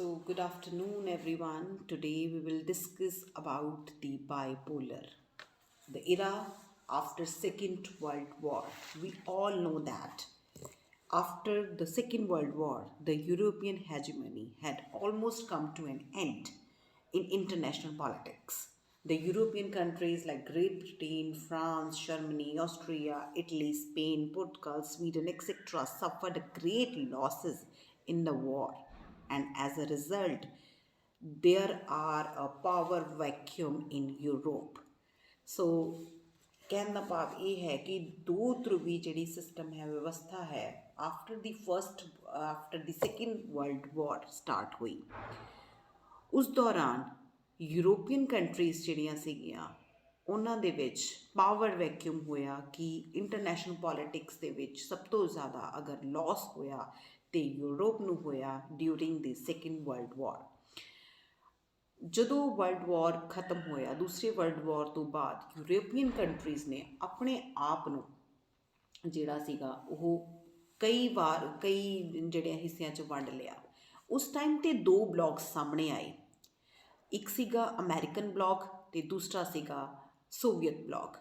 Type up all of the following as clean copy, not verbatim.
So, good afternoon, everyone. Today we will discuss about the bipolar, the era after Second World War. We all know that after the Second World War, the European hegemony had almost come to an end in international politics. The European countries like Great Britain, France, Germany, Austria, Italy, Spain, Portugal, Sweden, etc., suffered great losses in the war, and as a result, there are a power vacuum in Europe. ਸੋ ਕਹਿਣ ਦਾ ਭਾਵ ਇਹ ਹੈ ਕਿ ਦੋ ਧਰੁਵੀ ਜਿਹੜੀ system ਹੈ ਵਿਵਸਥਾ ਹੈ after the second world war start ਹੋਈ। ਉਸ ਦੌਰਾਨ ਯੂਰੋਪੀਅਨ ਕੰਟਰੀਜ਼ ਜਿਹੜੀਆਂ ਸੀਗੀਆਂ ਉਹਨਾਂ ਦੇ ਵਿੱਚ ਪਾਵਰ ਵੈਕਿਊਮ ਹੋਇਆ ਕਿ ਇੰਟਰਨੈਸ਼ਨਲ ਪੋਲੀਟਿਕਸ ਦੇ ਵਿੱਚ ਸਭ ਤੋਂ ਜ਼ਿਆਦਾ ਅਗਰ ਲਾਸ ਹੋਇਆ ਤੇ ਯੂਰਪ ਨੂੰ ਹੋਇਆ during the second world war. ਜਦੋਂ ਵਰਲਡ ਵਾਰ ਖਤਮ ਹੋਇਆ, ਦੂਸਰੇ ਵਰਲਡ ਵਾਰ ਤੋਂ ਬਾਅਦ ਯੂਰੋਪੀਅਨ ਕੰਟਰੀਜ਼ ਨੇ ਆਪਣੇ ਆਪ ਨੂੰ ਜਿਹੜਾ ਸੀਗਾ ਉਹ ਕਈ ਜਿਹੜੇ ਹਿੱਸਿਆਂ 'ਚ ਵੰਡ ਲਿਆ। ਉਸ ਟਾਈਮ 'ਤੇ ਦੋ ਬਲੌਕਸ ਸਾਹਮਣੇ ਆਏ, ਇੱਕ ਸੀਗਾ ਅਮਰੀਕਨ ਬਲੌਕ ਅਤੇ ਦੂਸਰਾ ਸੀਗਾ ਸੋਵੀਅਤ ਬਲੌਕ।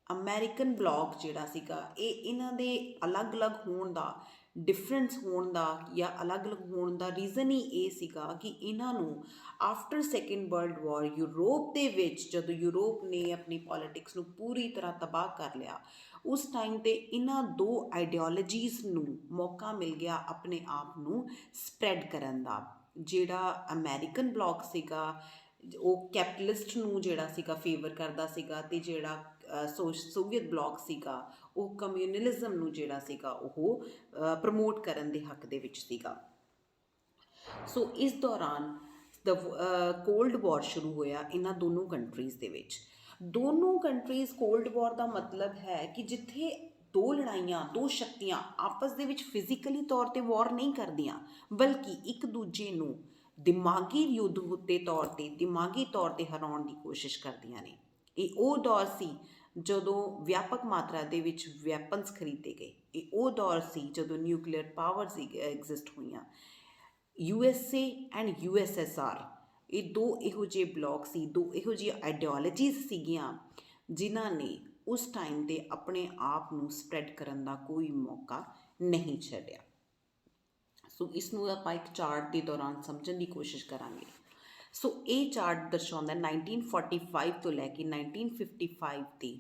ਅਮਰੀਕਨ ਬਲੌਕ ਜਿਹੜਾ ਸੀਗਾ ਇਹਨਾਂ ਦੇ ਅਲੱਗ-ਅਲੱਗ ਹੋਣ ਦਾ ਡਿਫਰੈਂਸ ਹੋਣ ਦਾ ਜਾਂ ਅਲੱਗ-ਅਲੱਗ ਹੋਣ ਦਾ ਰੀਜ਼ਨ ਹੀ ਇਹ ਸੀਗਾ ਕਿ ਇਹਨਾਂ ਨੂੰ after second world war Europe ਦੇ ਵਿੱਚ ਜਦੋਂ ਯੂਰਪ ਨੇ ਆਪਣੀ ਪੋਲੀਟਿਕਸ ਨੂੰ ਪੂਰੀ ਤਰ੍ਹਾਂ ਤਬਾਹ ਕਰ ਲਿਆ, ਉਸ ਟਾਈਮ 'ਤੇ ਇਹਨਾਂ ਦੋ ਆਈਡੀਓਲੋਜੀਜ਼ ਨੂੰ ਮੌਕਾ ਮਿਲ ਗਿਆ ਆਪਣੇ ਆਪ ਨੂੰ ਸਪਰੈਡ ਕਰਨ ਦਾ। ਜਿਹੜਾ ਅਮਰੀਕਨ ਬਲੌਕ ਸੀਗਾ ਉਹ ਕੈਪੀਟਲਿਸਟ ਨੂੰ ਜਿਹੜਾ ਸੀਗਾ ਫੇਵਰ ਕਰਦਾ ਸੀਗਾ ਅਤੇ ਜਿਹੜਾ ਸੋਵੀਅਤ ਬਲੌਕ ਸੀਗਾ ਉਹ ਕਮਿਊਨਲਿਜ਼ਮ ਨੂੰ ਜਿਹੜਾ ਸੀਗਾ ਉਹ ਪ੍ਰਮੋਟ ਕਰਨ ਦੇ ਹੱਕ ਦੇ ਵਿੱਚ ਸੀਗਾ। ਸੋ ਇਸ ਦੌਰਾਨ ਕੋਲਡ ਵਾਰ ਸ਼ੁਰੂ ਹੋਇਆ ਇਹਨਾਂ ਦੋਨੋਂ ਕੰਟਰੀਜ਼ ਦੇ ਵਿੱਚ। ਦੋਨੋਂ ਕੰਟਰੀਜ਼ ਕੋਲਡ ਵਾਰ ਦਾ ਮਤਲਬ ਹੈ ਕਿ ਜਿੱਥੇ ਦੋ ਲੜਾਈਆਂ, ਦੋ ਸ਼ਕਤੀਆਂ ਆਪਸ ਦੇ ਵਿੱਚ ਫਿਜ਼ੀਕਲੀ ਤੌਰ 'ਤੇ ਵਾਰ ਨਹੀਂ ਕਰਦੀਆਂ, ਬਲਕਿ ਇੱਕ ਦੂਜੇ ਨੂੰ ਦਿਮਾਗੀ ਯੁੱਧ ਦੇ ਤੌਰ 'ਤੇ ਦਿਮਾਗੀ ਤੌਰ 'ਤੇ ਹਰਾਉਣ ਦੀ ਕੋਸ਼ਿਸ਼ ਕਰਦੀਆਂ ਨੇ। ਇਹ ਉਹ ਦੌਰ ਸੀ ਜਦੋਂ ਵਿਆਪਕ ਮਾਤਰਾ ਦੇ ਵਿੱਚ ਵੈਪਨਸ ਖਰੀਦੇ ਗਏ। ਇਹ ਉਹ ਦੌਰ ਸੀ ਜਦੋਂ ਨਿਊਕਲੀਅਰ ਪਾਵਰਸ ਐਗਜ਼ਿਸਟ ਹੋਈਆਂ। USA ਐਂਡ USSR ਇਹ ਦੋ ਇਹੋ ਜਿਹੇ ਬਲੌਕ ਸੀ, ਦੋ ਇਹੋ ਜਿਹੀਆਂ ਆਈਡੀਓਲੋਜੀਜ਼ ਸੀਗੀਆਂ ਜਿਨ੍ਹਾਂ ਨੇ ਉਸ ਟਾਈਮ 'ਤੇ ਆਪਣੇ ਆਪ ਨੂੰ ਸਪਰੈਡ ਕਰਨ ਦਾ ਕੋਈ ਮੌਕਾ ਨਹੀਂ ਛੱਡਿਆ। ਸੋ ਇਸ ਨੂੰ ਆਪਾਂ ਇੱਕ ਚਾਰਟ ਦੇ ਦੌਰਾਨ ਸਮਝਣ ਦੀ ਕੋਸ਼ਿਸ਼ ਕਰਾਂਗੇ। ਸੋ ਇਹ ਚਾਰਟ ਦਰਸਾਉਂਦਾ 1945 ਤੋਂ ਲੈ ਕੇ 1955 ਦੇ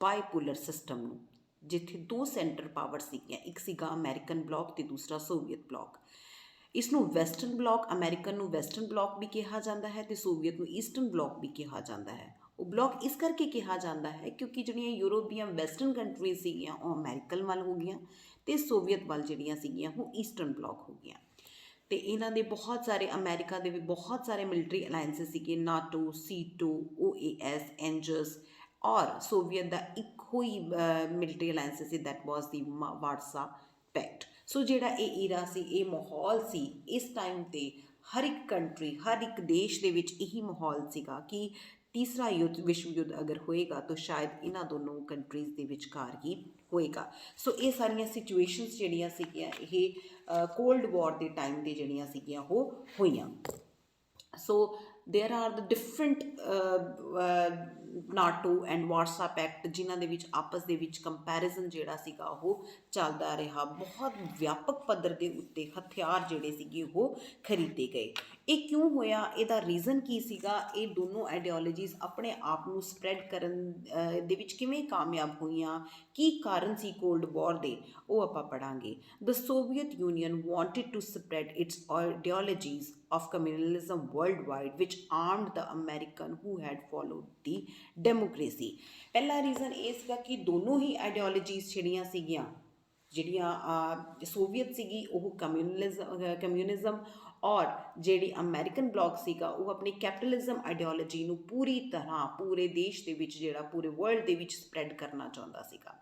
ਬਾਈਪੋਲਰ ਸਿਸਟਮ ਨੂੰ, ਜਿੱਥੇ ਦੋ ਸੈਂਟਰ ਪਾਵਰ ਸੀਗੀਆਂ, ਇੱਕ ਸੀਗਾ ਅਮਰੀਕਨ ਬਲੌਕ ਅਤੇ ਦੂਸਰਾ ਸੋਵੀਅਤ ਬਲੌਕ। ਇਸ ਨੂੰ ਵੈਸਟਰਨ ਬਲੌਕ, ਅਮਰੀਕਨ ਨੂੰ ਵੈਸਟਰਨ ਬਲੌਕ ਵੀ ਕਿਹਾ ਜਾਂਦਾ ਹੈ ਅਤੇ ਸੋਵੀਅਤ ਨੂੰ ਈਸਟਰਨ ਬਲੌਕ ਵੀ ਕਿਹਾ ਜਾਂਦਾ ਹੈ। ਉਹ ਬਲੌਕ ਇਸ ਕਰਕੇ ਕਿਹਾ ਜਾਂਦਾ ਹੈ ਕਿਉਂਕਿ ਜਿਹੜੀਆਂ ਯੂਰਪ ਦੀਆਂ ਵੈਸਟਰਨ ਕੰਟਰੀਜ਼ ਸੀਗੀਆਂ ਉਹ ਅਮਰੀਕਨ ਵੱਲ ਹੋ ਗਈਆਂ ਅਤੇ ਸੋਵੀਅਤ ਵੱਲ ਜਿਹੜੀਆਂ ਸੀਗੀਆਂ ਉਹ ਈਸਟਰਨ ਬਲੌਕ ਹੋ ਗਈਆਂ। ਅਤੇ ਇਹਨਾਂ ਦੇ ਬਹੁਤ ਸਾਰੇ, ਅਮਰੀਕਾ ਦੇ ਵੀ ਬਹੁਤ ਸਾਰੇ ਮਿਲਟਰੀ ਅਲਾਇੰਸਿਸ ਸੀਗੇ, ਨਾਟੋ, C2, OAS, ਐਂਜਸ, ਔਰ ਸੋਵੀਅਤ ਦਾ ਇੱਕੋ ਹੀ military alliance C, that was the ਵਾਰਸਾ packet. ਸੋ ਜਿਹੜਾ ਇਹ ਈਰਾ ਸੀ, ਇਹ ਮਾਹੌਲ ਸੀ ਇਸ ਟਾਈਮ 'ਤੇ ਹਰ ਇੱਕ ਕੰਟਰੀ, ਹਰ ਇੱਕ ਦੇਸ਼ ਦੇ ਵਿੱਚ ਇਹੀ ਮਾਹੌਲ ਸੀਗਾ ਕਿ ਤੀਸਰਾ ਵਿਸ਼ਵ ਯੁੱਧ ਅਗਰ ਹੋਏਗਾ ਤਾਂ ਸ਼ਾਇਦ ਇਹਨਾਂ ਦੋਨੋਂ ਕੰਟਰੀਜ਼ ਦੇ ਵਿਚਕਾਰ ਹੀ ਹੋਏਗਾ। ਸੋ ਇਹ ਸਾਰੀਆਂ ਸਿਚੁਏਸ਼ਨਸ ਜਿਹੜੀਆਂ ਸੀਗੀਆਂ ਇਹ ਕੋਲਡ ਵਾਰ ਦੇ ਟਾਈਮ 'ਤੇ ਜਿਹੜੀਆਂ ਸੀਗੀਆਂ ਉਹ ਹੋਈਆਂ। So there are the different NATO and Warsaw pact ਜਿਨ੍ਹਾਂ ਦੇ ਵਿੱਚ ਆਪਸ ਦੇ ਵਿੱਚ ਕੰਪੈਰੀਜ਼ਨ ਜਿਹੜਾ ਸੀਗਾ ਉਹ ਚੱਲਦਾ ਰਿਹਾ। ਬਹੁਤ ਵਿਆਪਕ ਪੱਧਰ ਦੇ ਉੱਤੇ ਹਥਿਆਰ ਜਿਹੜੇ ਸੀਗੇ ਉਹ ਖਰੀਦੇ ਗਏ। ਇਹ ਕਿਉਂ ਹੋਇਆ, ਇਹਦਾ ਰੀਜ਼ਨ ਕੀ ਸੀਗਾ, ਇਹ ਦੋਨੋਂ ਆਈਡੀਓਲੋਜੀਜ਼ ਆਪਣੇ ਆਪ ਨੂੰ ਸਪਰੈਡ ਕਰਨ ਦੇ ਵਿੱਚ ਕਿਵੇਂ ਕਾਮਯਾਬ ਹੋਈਆਂ, ਕੀ ਕਾਰਨ ਸੀ ਕੋਲਡ ਵਾਰ ਦੇ, ਉਹ ਆਪਾਂ ਪੜ੍ਹਾਂਗੇ। The Soviet Union wanted to spread its ideologies of communalism worldwide, which armed the American who had followed the democracy। ਪਹਿਲਾ ਰੀਜ਼ਨ ਇਹ ਸੀਗਾ ਕਿ ਦੋਨੋਂ ਹੀ ਆਈਡੀਓਲੋਜੀਜ਼ ਜਿਹੜੀਆਂ ਸੋਵੀਅਤ ਸੀਗੀ ਉਹ ਕਮਿਊਨਿਜ਼ਮ ਔਰ ਜਿਹੜੀ ਅਮਰੀਕਨ ਬਲੌਕ ਸੀਗਾ ਉਹ ਆਪਣੀ ਕੈਪੀਟਲਿਜ਼ਮ ਆਈਡੀਓਲੋਜੀ ਨੂੰ ਪੂਰੀ ਤਰ੍ਹਾਂ ਪੂਰੇ ਦੇਸ਼ ਦੇ ਵਿੱਚ, ਜਿਹੜਾ ਪੂਰੇ ਵਰਲਡ ਦੇ ਵਿੱਚ ਸਪਰੈਡ ਕਰਨਾ ਚਾਹੁੰਦਾ ਸੀਗਾ।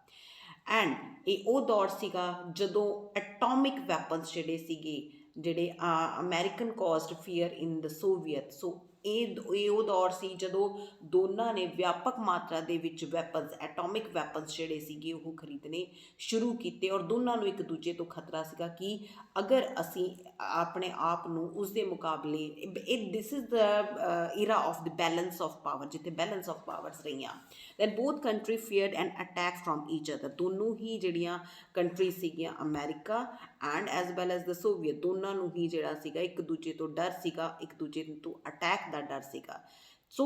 ਐਂਡ ਇਹ ਉਹ ਦੌਰ ਸੀਗਾ ਜਦੋਂ ਐਟੋਮਿਕ ਵੈਪਨਸ ਜਿਹੜੇ ਸੀਗੇ, ਜਿਹੜੇ ਅਮਰੀਕਨ ਕਾਜ਼ਡ ਫੀਅਰ ਇਨ ਦ ਸੋਵੀਅਤ। ਸੋ ਇਹ ਉਹ ਦੌਰ ਸੀ ਜਦੋਂ ਦੋਨਾਂ ਨੇ ਵਿਆਪਕ ਮਾਤਰਾ ਦੇ ਵਿੱਚ ਵੈਪਨਸ, ਐਟੋਮਿਕ ਵੈਪਨਸ ਜਿਹੜੇ ਸੀਗੇ ਉਹ ਖਰੀਦਣੇ ਸ਼ੁਰੂ ਕੀਤੇ, ਔਰ ਦੋਨਾਂ ਨੂੰ ਇੱਕ ਦੂਜੇ ਤੋਂ ਖਤਰਾ ਸੀਗਾ ਕਿ ਅਗਰ ਅਸੀਂ ਆਪਣੇ ਆਪ ਨੂੰ ਉਸ ਦੇ ਮੁਕਾਬਲੇ this is the era of the balance of power, ਜਿੱਥੇ ਬੈਲੈਂਸ ਆਫ ਪਾਵਰਸ ਰਹੀਆਂ, then both country feared an attack from each other. ਦੋਨੋਂ ਹੀ ਜਿਹੜੀਆਂ ਕੰਟਰੀ ਸੀਗੀਆਂ, America and as well as the Soviet, ਦੋਨਾਂ ਨੂੰ ਹੀ ਜਿਹੜਾ ਸੀਗਾ ਇੱਕ ਦੂਜੇ ਤੋਂ ਡਰ ਸੀਗਾ, ਇੱਕ ਦੂਜੇ ਤੋਂ ਅਟੈਕ ਦਾ ਡਰ ਸੀਗਾ। ਸੋ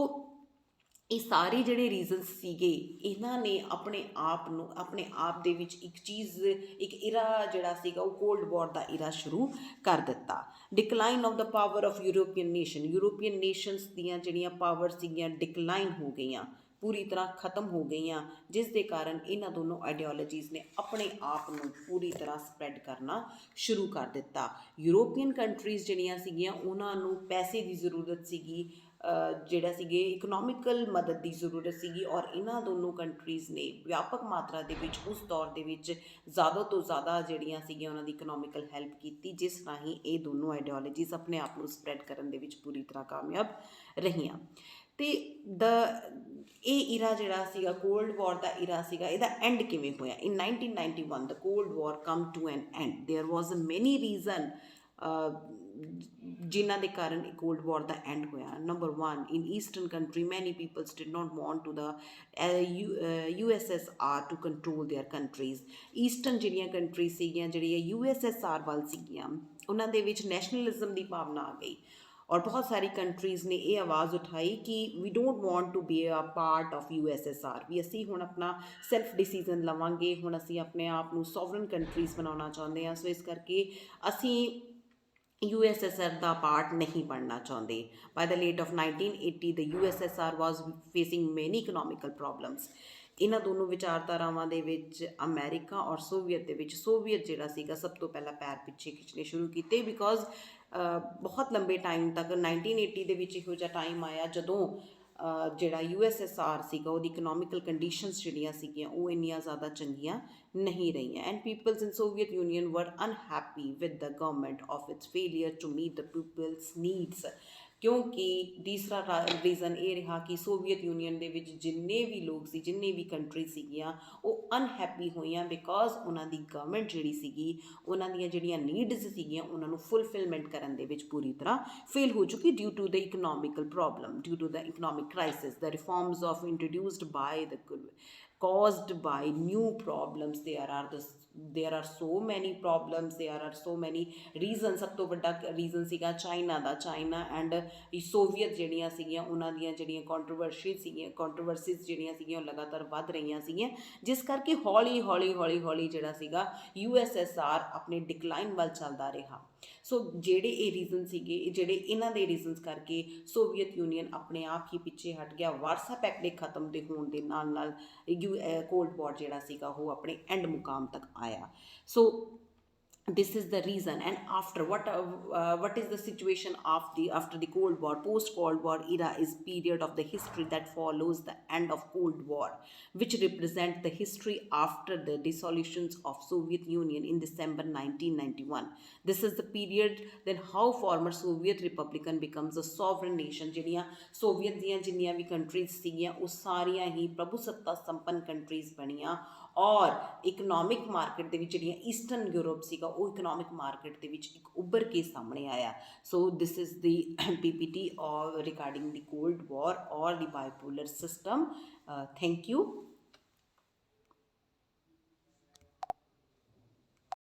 ਇਹ ਸਾਰੇ ਜਿਹੜੇ ਰੀਜ਼ਨਸ ਸੀਗੇ, ਇਹਨਾਂ ਨੇ ਆਪਣੇ ਆਪ ਨੂੰ, ਆਪਣੇ ਆਪ ਦੇ ਵਿੱਚ ਇੱਕ ਚੀਜ਼, ਇੱਕ ਇਰਾ ਜਿਹੜਾ ਸੀਗਾ ਉਹ ਕੋਲਡ ਵਾਰ ਦਾ ਇਰਾ ਸ਼ੁਰੂ ਕਰ ਦਿੱਤਾ। Decline of the power of European nation, European nations ਦੀਆਂ ਜਿਹੜੀਆਂ ਪਾਵਰ ਸੀਗੀਆਂ ਡਿਕਲਾਈਨ ਹੋ ਗਈਆਂ, ਪੂਰੀ ਤਰ੍ਹਾਂ ਖਤਮ ਹੋ ਗਈਆਂ, ਜਿਸ ਦੇ ਕਾਰਨ ਇਹਨਾਂ ਦੋਨੋਂ ਆਈਡੀਓਲੋਜੀਜ਼ ਨੇ ਆਪਣੇ ਆਪ ਨੂੰ ਪੂਰੀ ਤਰ੍ਹਾਂ ਸਪਰੈਡ ਕਰਨਾ ਸ਼ੁਰੂ ਕਰ ਦਿੱਤਾ। ਯੂਰੋਪੀਅਨ ਕੰਟਰੀਜ਼ ਜਿਹੜੀਆਂ ਸੀਗੀਆਂ ਉਹਨਾਂ ਨੂੰ ਪੈਸੇ ਦੀ ਜ਼ਰੂਰਤ ਸੀਗੀ, ਜਿਹੜਾ ਸੀਗੇ ਇਕਨੋਮਿਕਲ ਮਦਦ ਦੀ ਜ਼ਰੂਰਤ ਸੀਗੀ, ਔਰ ਇਹਨਾਂ ਦੋਨੋਂ ਕੰਟਰੀਜ਼ ਨੇ ਵਿਆਪਕ ਮਾਤਰਾ ਦੇ ਵਿੱਚ ਉਸ ਦੌਰ ਦੇ ਵਿੱਚ ਜ਼ਿਆਦਾ ਤੋਂ ਜ਼ਿਆਦਾ ਜਿਹੜੀਆਂ ਸੀਗੀਆਂ ਉਹਨਾਂ ਦੀ ਇਕਨੋਮਿਕਲ ਹੈਲਪ ਕੀਤੀ, ਜਿਸ ਰਾਹੀਂ ਇਹ ਦੋਨੋਂ ਆਈਡੀਓਲੋਜੀਜ਼ ਆਪਣੇ ਆਪ ਨੂੰ ਸਪਰੈਡ ਕਰਨ ਦੇ ਵਿੱਚ ਪੂਰੀ ਤਰ੍ਹਾਂ ਕਾਮਯਾਬ ਰਹੀਆਂ। ਅਤੇ ਇਹ ਇਰਾ ਜਿਹੜਾ ਸੀਗਾ ਕੋਲਡ ਵਾਰ ਦਾ ਇਰਾ ਸੀਗਾ, ਇਹਦਾ ਐਂਡ ਕਿਵੇਂ ਹੋਇਆ? In 1991 the cold war come to an end. There was many reason ਜਿਨ੍ਹਾਂ ਦੇ ਕਾਰਨ ਇਹ ਕੋਲਡ ਵਾਰ ਦਾ ਐਂਡ ਹੋਇਆ। Number 1, in eastern country many peoples did not want to the USSR to control their countries. Eastern ਜਿਹੜੀਆਂ country ਸੀਗੀਆਂ, ਜਿਹੜੀਆਂ USSR ਵੱਲ ਸੀਗੀਆਂ, ਉਹਨਾਂ ਦੇ ਵਿੱਚ ਨੈਸ਼ਨਲਿਜ਼ਮ ਦੀ ਭਾਵਨਾ ਆ ਗਈ, ਔਰ ਬਹੁਤ ਸਾਰੀ ਕੰਟਰੀਜ਼ ਨੇ ਇਹ ਆਵਾਜ਼ ਉਠਾਈ ਕਿ we don't want to be a part of USSR, ਵੀ ਅਸੀਂ ਹੁਣ ਆਪਣਾ ਸੈਲਫ ਡਿਸੀਜ਼ਨ ਲਵਾਂਗੇ, ਹੁਣ ਅਸੀਂ ਆਪਣੇ ਆਪ ਨੂੰ ਸੋਵਰਨ ਕੰਟਰੀਜ਼ ਬਣਾਉਣਾ ਚਾਹੁੰਦੇ ਹਾਂ। ਸੋ ਇਸ ਕਰਕੇ ਅਸੀਂ USSR ਦਾ ਪਾਰਟ ਨਹੀਂ ਬਣਨਾ ਚਾਹੁੰਦੇ। By the late of 1980 the USSR was facing many economical problems. ਇਹਨਾਂ ਦੋਨੋਂ ਵਿਚਾਰਧਾਰਾਵਾਂ ਦੇ ਵਿੱਚ ਅਮੈਰੀਕਾ ਔਰ ਸੋਵੀਅਤ ਦੇ ਵਿੱਚ, ਸੋਵੀਅਤ ਜਿਹੜਾ ਸੀਗਾ ਸਭ ਤੋਂ ਪਹਿਲਾਂ ਪੈਰ ਪਿੱਛੇ ਖਿੱਚਣੇ ਸ਼ੁਰੂ ਕੀਤੇ, ਬਿਕੋਜ਼ ਬਹੁਤ ਲੰਬੇ ਟਾਈਮ ਤੱਕ 1980 ਦੇ ਵਿੱਚ ਇਹੋ ਜਿਹਾ ਟਾਈਮ ਆਇਆ ਜਦੋਂ ਜਿਹੜਾ USSR ਸੀਗਾ ਉਹਦੀ ਇਕਨੋਮਿਕਲ ਕੰਡੀਸ਼ਨਸ ਜਿਹੜੀਆਂ ਸੀਗੀਆਂ ਉਹ ਇੰਨੀਆਂ ਜ਼ਿਆਦਾ ਚੰਗੀਆਂ ਨਹੀਂ ਰਹੀਆਂ, and peoples in Soviet Union were unhappy with the government of its failure to meet the peoples needs. ਕਿਉਂਕਿ ਤੀਸਰਾ ਰੀਜ਼ਨ ਇਹ ਰਿਹਾ ਕਿ ਸੋਵੀਅਤ ਯੂਨੀਅਨ ਦੇ ਵਿੱਚ ਜਿੰਨੇ ਵੀ ਲੋਕ ਸੀ, ਜਿੰਨੇ ਵੀ ਕੰਟਰੀ ਸੀਗੀਆਂ, ਉਹ ਅਨਹੈਪੀ ਹੋਈਆਂ, ਬਿਕੋਜ਼ ਉਹਨਾਂ ਦੀ ਗਵਰਨਮੈਂਟ ਜਿਹੜੀ ਸੀਗੀ ਉਹਨਾਂ ਦੀਆਂ ਜਿਹੜੀਆਂ ਨੀਡਸ ਸੀਗੀਆਂ ਉਹਨਾਂ ਨੂੰ ਫੁਲਫਿਲਮੈਂਟ ਕਰਨ ਦੇ ਵਿੱਚ ਪੂਰੀ ਤਰ੍ਹਾਂ ਫੇਲ ਹੋ ਚੁੱਕੀ, due to the economical problem, due to the economic crisis, the reforms of introduced by the caused by new problems। there are so many problems, there are so many reasons। ਸਭ ਤੋਂ ਵੱਡਾ reason ਸੀਗਾ China the. China and Soviet ਜਿਹੜੀਆਂ ਸੀਗੀਆਂ ਉਹਨਾਂ ਦੀਆਂ ਜਿਹੜੀਆਂ controversies ਜਿਹੜੀਆਂ ਸੀਗੀਆਂ ਉਹ ਲਗਾਤਾਰ ਵੱਧ ਰਹੀਆਂ ਸੀਗੀਆਂ, ਜਿਸ ਕਰਕੇ ਹੌਲੀ ਜਿਹੜਾ ਸੀਗਾ USSR ਆਪਣੇ ਡਿਕਲਾਈਨ ਵੱਲ ਚੱਲਦਾ ਰਿਹਾ। ਸੋ ਜਿਹੜੇ ਇਹ ਰੀਜ਼ਨ ਸੀਗੇ, ਜਿਹੜੇ ਇਹਨਾਂ ਦੇ ਰੀਜ਼ਨਸ ਕਰਕੇ ਸੋਵੀਅਤ ਯੂਨੀਅਨ ਆਪਣੇ ਆਪ ਹੀ ਪਿੱਛੇ ਹਟ ਗਿਆ। ਵਾਰਸਾ ਪੈਕਟ ਦੇ ਖਤਮ ਦੇ ਹੋਣ ਦੇ ਨਾਲ ਕੋਲਡ ਵਾਰ ਜਿਹੜਾ ਸੀਗਾ ਉਹ ਆਪਣੇ ਐਂਡ ਮੁਕਾਮ ਤੱਕ ਆਇਆ। ਸੋ this is the reason। and after what is the situation after the cold war? Post cold war era is period of the history that follows the end of cold war, which represent the history after the dissolutions of Soviet Union in December 1991। this is the period then how former Soviet Republican becomes a sovereign nation। ਜਿਹੜੀਆਂ Soviet ਦੀਆਂ ਜਿੰਨੀਆਂ ਵੀ countries ਸੀਗੀਆਂ ਉਹ ਸਾਰੀਆਂ ਹੀ ਪ੍ਰਭੂ ਸੱਤਾ ਸੰਪੰਨ countries ਬਣੀਆਂ, ਔਰ ਇਕਨੋਮਿਕ ਮਾਰਕੀਟ ਦੇ ਵਿੱਚ ਜਿਹੜੀਆਂ ਈਸਟਰਨ ਯੂਰਪ ਸੀਗਾ ਉਹ ਇਕਨੋਮਿਕ ਮਾਰਕੀਟ ਦੇ ਵਿੱਚ ਇੱਕ ਉੱਭਰ ਕੇ ਸਾਹਮਣੇ ਆਇਆ। So this is the PPT regarding the cold war ਔਰ the bipolar system. Thank you.